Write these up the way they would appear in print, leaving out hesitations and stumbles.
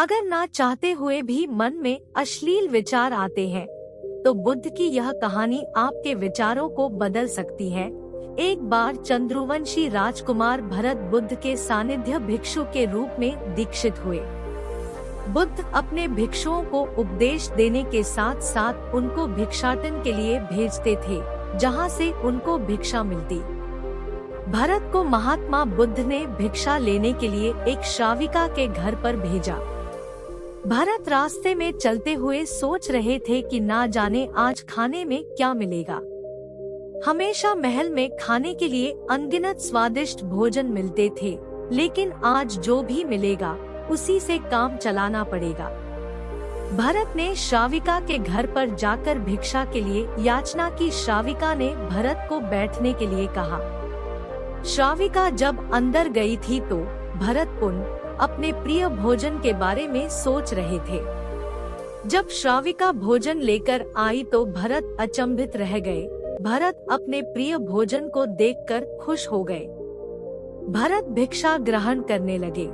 अगर ना चाहते हुए भी मन में अश्लील विचार आते हैं, तो बुद्ध की यह कहानी आपके विचारों को बदल सकती है। एक बार चंद्रवंशी राजकुमार भरत बुद्ध के सानिध्य भिक्षु के रूप में दीक्षित हुए। बुद्ध अपने भिक्षुओं को उपदेश देने के साथ साथ उनको भिक्षाटन के लिए भेजते थे, जहाँ से उनको भिक्षा मिलती। भरत को महात्मा बुद्ध ने भिक्षा लेने के लिए एक श्राविका के घर पर भेजा। भरत रास्ते में चलते हुए सोच रहे थे कि ना जाने आज खाने में क्या मिलेगा। हमेशा महल में खाने के लिए अनगिनत स्वादिष्ट भोजन मिलते थे, लेकिन आज जो भी मिलेगा उसी से काम चलाना पड़ेगा। भरत ने श्राविका के घर पर जाकर भिक्षा के लिए याचना की। श्राविका ने भरत को बैठने के लिए कहा। श्राविका जब अंदर गई थी तो भरत अपने प्रिय भोजन के बारे में सोच रहे थे। जब श्राविका भोजन लेकर आई तो भरत अचंभित रह गए। भरत अपने प्रिय भोजन को देखकर खुश हो गए। भरत भिक्षा ग्रहण करने लगे।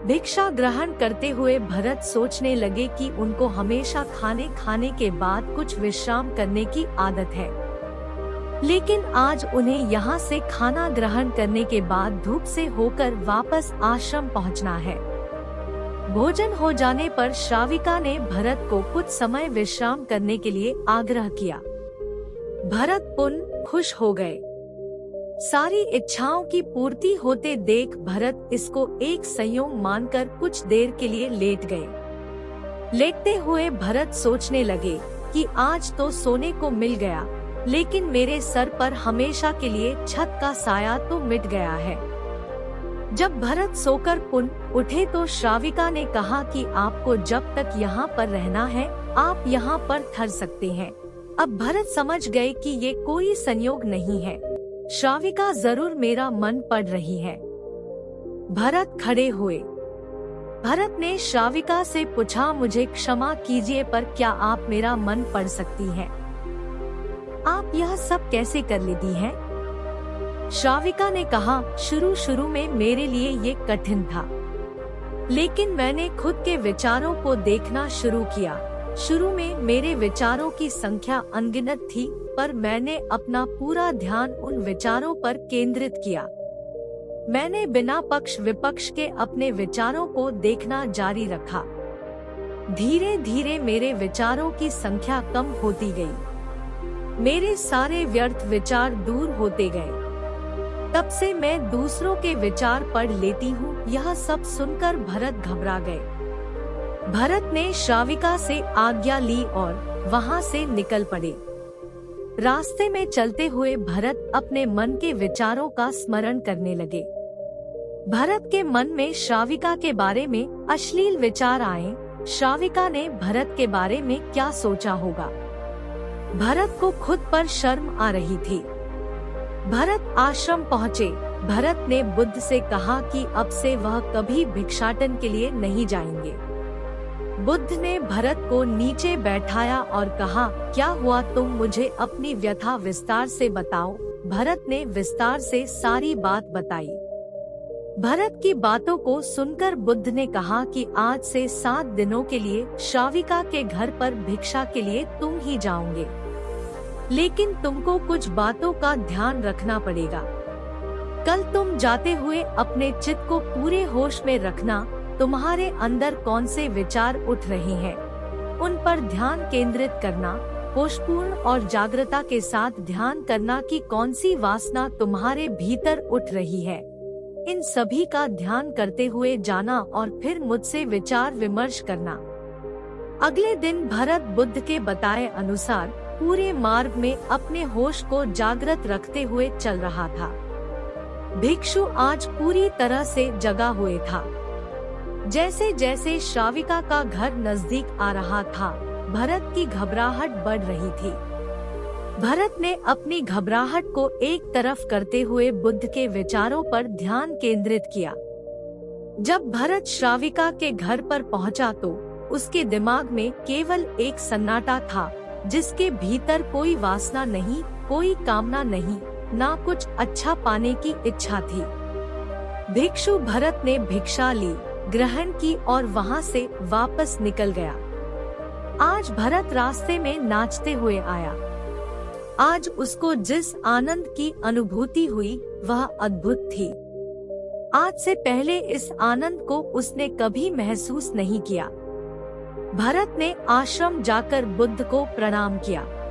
भिक्षा ग्रहण करते हुए भरत सोचने लगे कि उनको हमेशा खाने के बाद कुछ विश्राम करने की आदत है, लेकिन आज उन्हें यहाँ से खाना ग्रहण करने के बाद धूप से होकर वापस आश्रम पहुँचना है। भोजन हो जाने पर श्राविका ने भरत को कुछ समय विश्राम करने के लिए आग्रह किया। भरत खुश हो गए। सारी इच्छाओं की पूर्ति होते देख भरत इसको एक संयोग मानकर कुछ देर के लिए लेट गए। लेटते हुए भरत सोचने लगे कि आज तो सोने को मिल गया, लेकिन मेरे सर पर हमेशा के लिए छत का साया तो मिट गया है। जब भरत सोकर उठे तो श्राविका ने कहा कि आपको जब तक यहाँ पर रहना है आप यहाँ पर ठहर सकते हैं। अब भरत समझ गए कि ये कोई संयोग नहीं है, श्राविका जरूर मेरा मन पढ़ रही है। भरत खड़े हुए। भरत ने श्राविका से पूछा, मुझे क्षमा कीजिए पर क्या आप मेरा मन पढ़ सकती हैं? आप यह सब कैसे कर लेती हैं? श्राविका ने कहा, शुरू में मेरे लिए ये कठिन था, लेकिन मैंने खुद के विचारों को देखना शुरू किया। शुरू में मेरे विचारों की संख्या अनगिनत थी, पर मैंने अपना पूरा ध्यान उन विचारों पर केंद्रित किया। मैंने बिना पक्ष विपक्ष के अपने विचारों को देखना जारी रखा। धीरे धीरे मेरे विचारों की संख्या कम होती गई। मेरे सारे व्यर्थ विचार दूर होते गए। तब से मैं दूसरों के विचार पढ़ लेती हूँ। यह सब सुनकर भरत घबरा गए। भरत ने श्राविका से आज्ञा ली और वहाँ से निकल पड़े। रास्ते में चलते हुए भरत अपने मन के विचारों का स्मरण करने लगे। भरत के मन में श्राविका के बारे में अश्लील विचार आए। श्राविका ने भरत के बारे में क्या सोचा होगा? भरत को खुद पर शर्म आ रही थी। भरत आश्रम पहुँचे। भरत ने बुद्ध से कहा कि अब से वह कभी भिक्षाटन के लिए नहीं जाएंगे। बुद्ध ने भरत को नीचे बैठाया और कहा, क्या हुआ, तुम मुझे अपनी व्यथा विस्तार से बताओ। भरत ने विस्तार से सारी बात बताई। भरत की बातों को सुनकर बुद्ध ने कहा कि आज से 7 दिनों के लिए श्राविका के घर पर भिक्षा के लिए तुम ही जाओगे, लेकिन तुमको कुछ बातों का ध्यान रखना पड़ेगा। कल तुम जाते हुए अपने चित्त को पूरे होश में रखना। तुम्हारे अंदर कौन से विचार उठ रहे हैं, उन पर ध्यान केंद्रित करना। होशपूर्ण और जागृता के साथ ध्यान करना कि कौन सी वासना तुम्हारे भीतर उठ रही है। इन सभी का ध्यान करते हुए जाना और फिर मुझसे विचार विमर्श करना। अगले दिन भरत बुद्ध के बताए अनुसार पूरे मार्ग में अपने होश को जागृत रखते हुए चल रहा था। भिक्षु आज पूरी तरह से जगा हुए था। जैसे जैसे श्राविका का घर नजदीक आ रहा था, भरत की घबराहट बढ़ रही थी। भरत ने अपनी घबराहट को एक तरफ करते हुए बुद्ध के विचारों पर ध्यान केंद्रित किया। जब भरत श्राविका के घर पर पहुंचा तो उसके दिमाग में केवल एक सन्नाटा था, जिसके भीतर कोई वासना नहीं, कोई कामना नहीं, ना कुछ अच्छा पाने की इच्छा थी। भिक्षु भरत ने भिक्षा ली। ग्रहण की और वहां से वापस निकल गया। आज भरत रास्ते में नाचते हुए आया। आज उसको जिस आनंद की अनुभूति हुई वह अद्भुत थी। आज से पहले इस आनंद को उसने कभी महसूस नहीं किया। भरत ने आश्रम जाकर बुद्ध को प्रणाम किया।